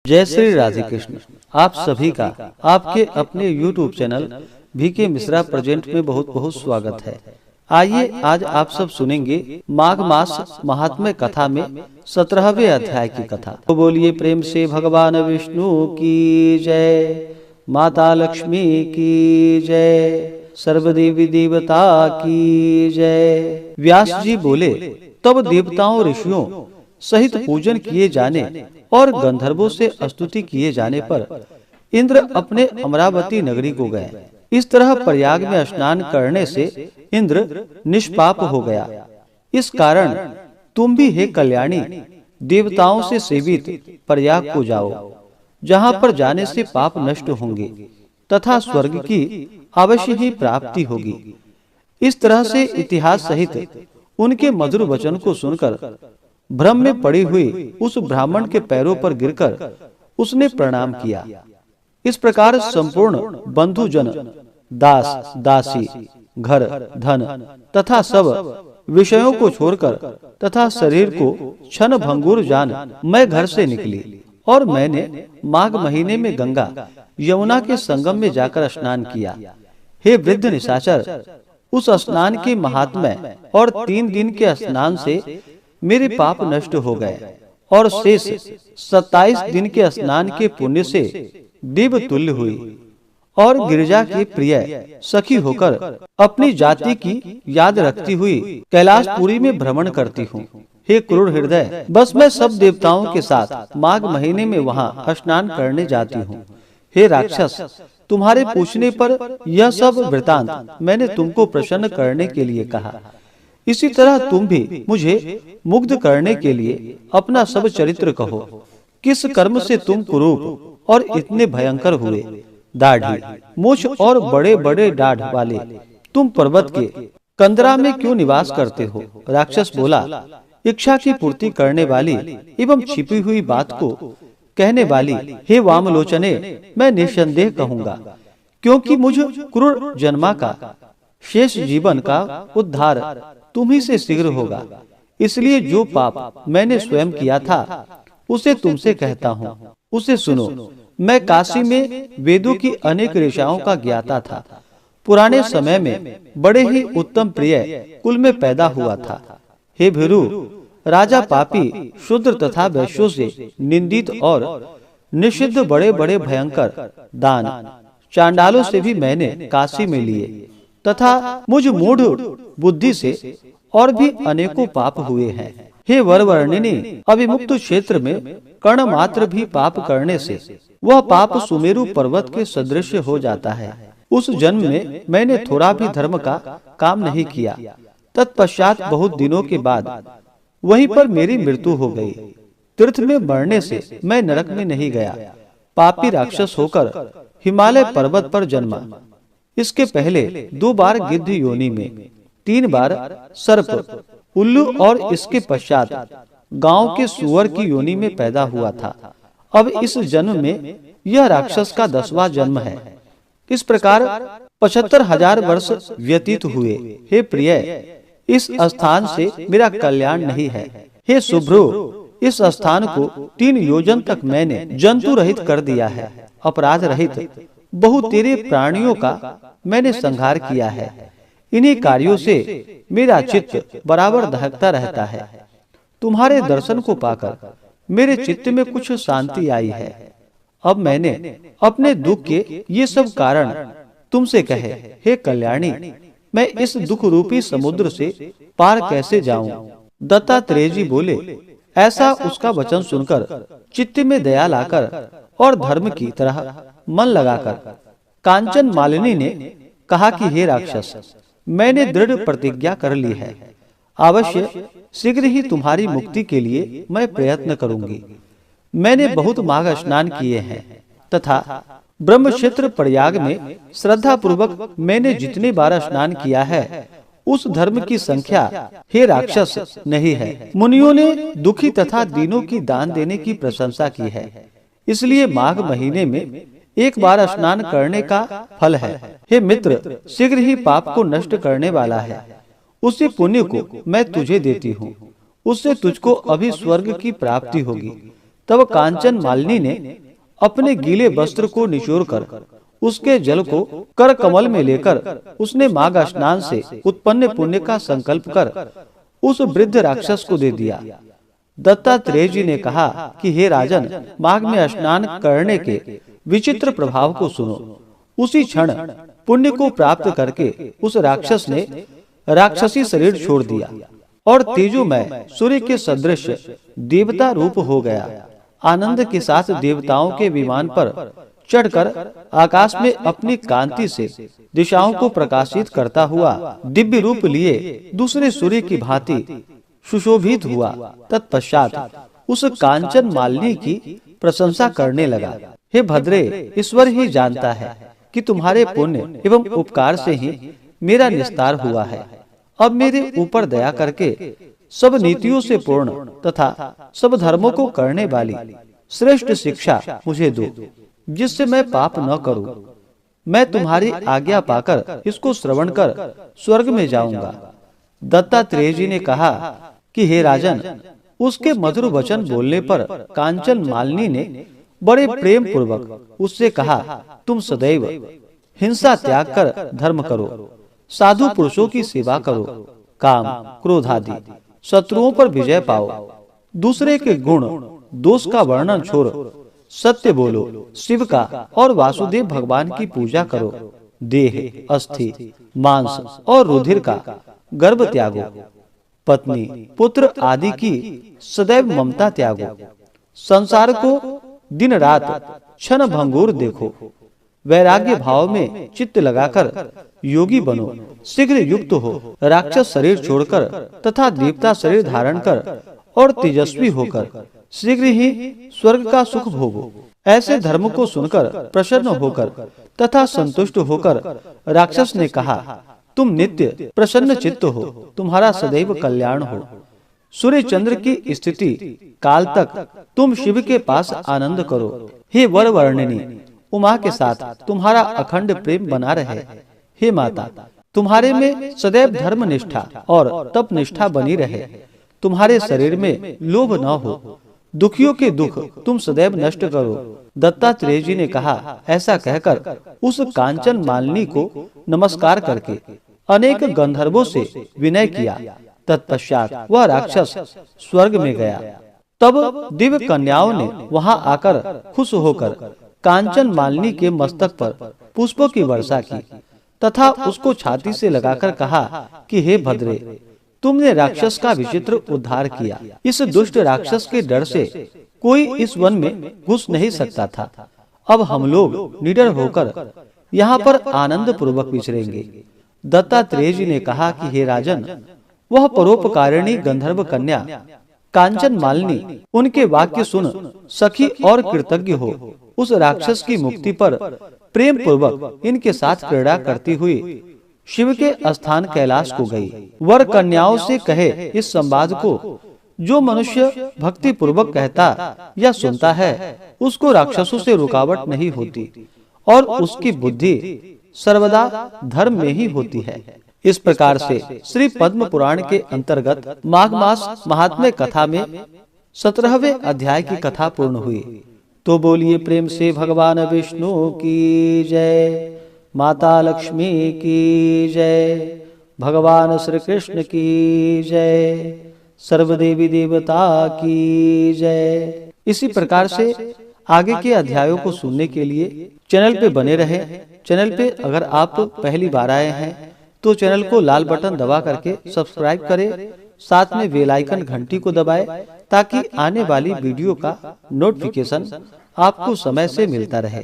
जय श्री राधे कृष्ण। आप सभी का आपके अपने YouTube channel VK Mishra present में बहुत बहुत स्वागत है। आइए आज आप सब सुनेंगे माघ मास महात्म्य कथा में 17वें अध्याय की कथा। तो बोलिए प्रेम से भगवान विष्णु की जय, माता लक्ष्मी की जय, सर्वदेवी देवता की जय। व्यास जी बोले, तब देवताओं ऋषियों सहित पूजन किए जाने और गंधर्वों से स्तुति किए जाने पर इंद्र अपने अमरावती नगरी को गए। इस तरह प्रयाग में स्नान करने से इंद्र निष्पाप हो गया। इस कारण तुम भी हे कल्याणी देवताओं से सेवित प्रयाग को जाओ, जहाँ पर जाने से पाप नष्ट होंगे तथा स्वर्ग की अवश्य ही प्राप्ति होगी। इस तरह से इतिहास सहित उनके मधुर वचन को सुनकर भ्रम में पड़ी हुई उस ब्राह्मण के पैरों पर गिरकर उसने प्रणाम किया। इस प्रकार संपूर्ण बंधुजन, दास दासी, घर धन तथा सब विषयों को छोड़कर तथा शरीर को क्षण भंगुर जान मैं घर से निकली और मैंने माघ महीने में गंगा यमुना के संगम में जाकर स्नान किया। हे वृद्ध निशाचर, उस स्नान के महात्म्य और 3 दिन के स्नान से मेरे पाप नष्ट हो गए और शेष 27 दिन के स्नान के पुण्य से देव तुल्य हुई और गिरिजा की प्रिय सखी होकर अपनी जाति की याद रखती हुई कैलाशपुरी में भ्रमण करती हूँ। हे क्रूर हृदय, बस मैं सब देवताओं के साथ माघ महीने में वहाँ स्नान करने जाती हूँ। हे राक्षस, तुम्हारे पूछने पर यह सब वृतांत मैंने तुमको प्रसन्न करने के लिए कहा। इसी तरह तुम भी मुझे मुग्ध करने के लिए अपना सब चरित्र कहो। किस कर्म से तुम कुरूप और इतने भयंकर हुए? दाढ़ी, मूछ और बड़े बड़े दाढ़ वाले तुम पर्वत के कंदरा में क्यों निवास करते हो? राक्षस बोला, इच्छा की पूर्ति करने वाली एवं छिपी हुई बात को कहने वाली हे वामलोचने, मैं निसंदेह कहूँगा, क्योंकि मुझ क्रूर जन्मा का शेष जीवन का उद्धार तुम्ही से शीघ्र होगा। इसलिए जो पाप मैंने स्वयं किया था उसे तुमसे कहता हूँ, उसे सुनो। मैं काशी में वेदों की अनेक ऋषाओं का ज्ञाता था। पुराने समय में बड़े ही उत्तम प्रिय कुल में पैदा हुआ था। हे भीरु, राजा पापी शूद्र तथा वैश्यों से निंदित और निषिद्ध बड़े बड़े भयंकर दान चांडालों से भी मैंने काशी में लिए तथा मुझ मूढ़ बुद्धि से और भी अनेकों पाप हुए हैं। हे वरवर्णिनी, अभिमुक्त क्षेत्र में कर्ण मात्र भी पाप करने से वह पाप सुमेरु पर्वत के सदृश हो जाता है। उस जन्म में मैंने थोड़ा भी धर्म का काम नहीं किया। तत्पश्चात बहुत दिनों के बाद वहीं पर मेरी मृत्यु हो गई। तीर्थ में मरने से मैं नरक में नहीं गया। पापी राक्षस होकर हिमालय पर्वत पर जन्मा। इसके पहले 2 बार गिद्ध योनि में, 3 बार सर्प, उल्लू और इसके पश्चात गांव के सुअर की योनि में पैदा हुआ था। अब इस जन्म में यह राक्षस का 10वां जन्म है। इस प्रकार 75,000 वर्ष व्यतीत हुए। हे प्रिय, इस स्थान से मेरा कल्याण नहीं है। हे शुभ्रो, इस स्थान को 3 योजन तक मैंने जंतु रहित कर दिया है। अपराध रहित बहु तेरे प्राणियों का मैंने संहार किया है। इन्हीं कार्यों से मेरा चित्त बराबर दहकता रहता है। तुम्हारे दर्शन को पाकर मेरे चित्त में कुछ शांति आई है। अब मैंने अपने दुख के ये सब कारण तुमसे कहे। हे कल्याणी, मैं इस दुख रूपी समुद्र से पार कैसे जाऊं? दत्तात्रेय जी बोले, ऐसा उसका वचन सुनकर चित्त में दया लाकर और धर्म की तरह मन लगाकर कांचन मालिनी ने कहा कि हे राक्षस, मैंने दृढ़ प्रतिज्ञा कर ली है। अवश्य शीघ्र ही तुम्हारी मुक्ति के लिए मैं प्रयत्न करूंगी। मैंने बहुत माघ स्नान किए हैं तथा ब्रह्म क्षेत्र प्रयाग में श्रद्धा पूर्वक मैंने जितने बार स्नान किया है उस धर्म की संख्या हे राक्षस नहीं है। मुनियों ने दुखी तथा दीनों की दान देने की प्रशंसा की है। इसलिए माघ महीने में 1 बार स्नान करने का फल है। हे मित्र, शीघ्र ही पाप को नष्ट करने वाला है। उसी पुण्य को मैं तुझे देती हूँ। उससे तुझको अभी स्वर्ग की प्राप्ति होगी तब कांचन मालिनी ने अपने गीले वस्त्र को निचोड़कर उसके जल को कर कमल में लेकर उसने माघ स्नान से उत्पन्न पुण्य का संकल्प कर उस वृद्ध राक्षस को दे दिया। दत्तात्रेय जी ने कहा कि हे राजन, माघ में स्नान करने के विचित्र प्रभाव को सुनो। उसी क्षण पुण्य को प्राप्त करके उस राक्षस ने राक्षसी शरीर छोड़ दिया और तेजोमय सूर्य के सदृश देवता रूप हो गया। आनंद के साथ देवताओं के विमान पर चढ़कर आकाश में अपनी कांति से दिशाओं को प्रकाशित करता हुआ दिव्य रूप लिए दूसरे सूर्य की भांति सुशोभित हुआ। तत्पश्चात उस कांचन मालिनी की प्रशंसा करने लगा। हे भद्रे, ईश्वर ही जानता है कि तुम्हारे पुण्य एवं उपकार से ही मेरा निस्तार हुआ है। अब मेरे ऊपर दया करके सब नीतियों से पूर्ण तथा सब धर्मों को करने वाली श्रेष्ठ शिक्षा मुझे दो, जिससे मैं पाप न करूं। मैं तुम्हारी आज्ञा पाकर इसको श्रवण कर स्वर्ग में जाऊंगा। दत्तात्रेय जी ने कहा कि हे राजन, उसके मधुर वचन बोलने पर कांचन मालिनी ने बड़े प्रेम पूर्वक उससे कहा, तुम सदैव हिंसा त्याग कर धर्म करो, साधु पुरुषों की सेवा करो, काम क्रोध आदि शत्रुओं पर विजय पाओ, दूसरे के गुण दोष का वर्णन छोड़ सत्य बोलो, शिव का और वासुदेव भगवान की पूजा करो, देह अस्थि मांस और रुधिर का गर्भ त्यागो, पत्नी पुत्र आदि की सदैव ममता त्यागो, संसार को दिन रात क्षण भंगुर देखो, वैराग्य भाव में चित्त लगाकर योगी बनो, शीघ्र युक्त हो, राक्षस शरीर छोड़कर तथा देवता शरीर धारण कर और तेजस्वी होकर शीघ्र ही स्वर्ग का सुख भोगो। ऐसे धर्म को सुनकर प्रसन्न होकर तथा संतुष्ट होकर राक्षस ने कहा, तुम नित्य प्रसन्न चित्त हो, तुम्हारा सदैव कल्याण हो। सूर्य चंद्र की स्थिति काल तक तुम शिव के पास आनंद करो। हे वर वर्णिनी, उमा के साथ तुम्हारा अखंड प्रेम बना रहे। हे माता, तुम्हारे में सदैव धर्म निष्ठा और तप निष्ठा बनी रहे। तुम्हारे शरीर में लोभ न हो, दुखियों के दुख तुम सदैव नष्ट करो। दत्तात्रेय जी ने कहा। ऐसा कहकर उस कांचन मालिनी को नमस्कार करके अनेक गंधर्वों से विनय किया। तत्पश्चात वह राक्षस स्वर्ग में गया। तब दिव्य कन्याओं ने वहां आकर खुश होकर कांचन मालिनी के मस्तक पर पुष्पों की वर्षा की तथा उसको छाती से लगाकर कहा कि हे भद्रे, तुमने राक्षस का विचित्र उद्धार किया। इस दुष्ट राक्षस के डर से कोई इस वन में घुस नहीं सकता था। अब हम लोग निडर होकर यहाँ पर आनंद पूर्वक विचरेंगे। दत्तात्रेय जी ने कहा कि हे राजन, वह परोपकारिणी गंधर्व कन्या कांचन मालिनी उनके वाक्य सुन सखी और कृतज्ञ हो उस राक्षस की मुक्ति पर प्रेम पूर्वक इनके साथ क्रीड़ा करती हुई शिव के स्थान कैलाश को गई। वर कन्याओं से कहे इस संवाद को जो मनुष्य भक्ति पूर्वक कहता या सुनता है उसको राक्षसों से रुकावट नहीं होती और उसकी बुद्धि सर्वदा धर्म में ही होती है। इस प्रकार से श्री पद्म पुराण के अंतर्गत माघ मास महात्म्य कथा में 17वें अध्याय की कथा पूर्ण हुई। तो बोलिए प्रेम से भगवान विष्णु की जय, माता लक्ष्मी की जय, भगवान श्री कृष्ण की जय, सर्वदेवी देवता की जय। इसी प्रकार से आगे के अध्यायों को सुनने के लिए चैनल पे बने रहे। चैनल पे अगर आप पहली बार आए हैं तो चैनल को लाल बटन दबा करके सब्सक्राइब करें, साथ में बेल आइकन घंटी को दबाएं ताकि आने वाली वीडियो का नोटिफिकेशन आपको समय से मिलता रहे।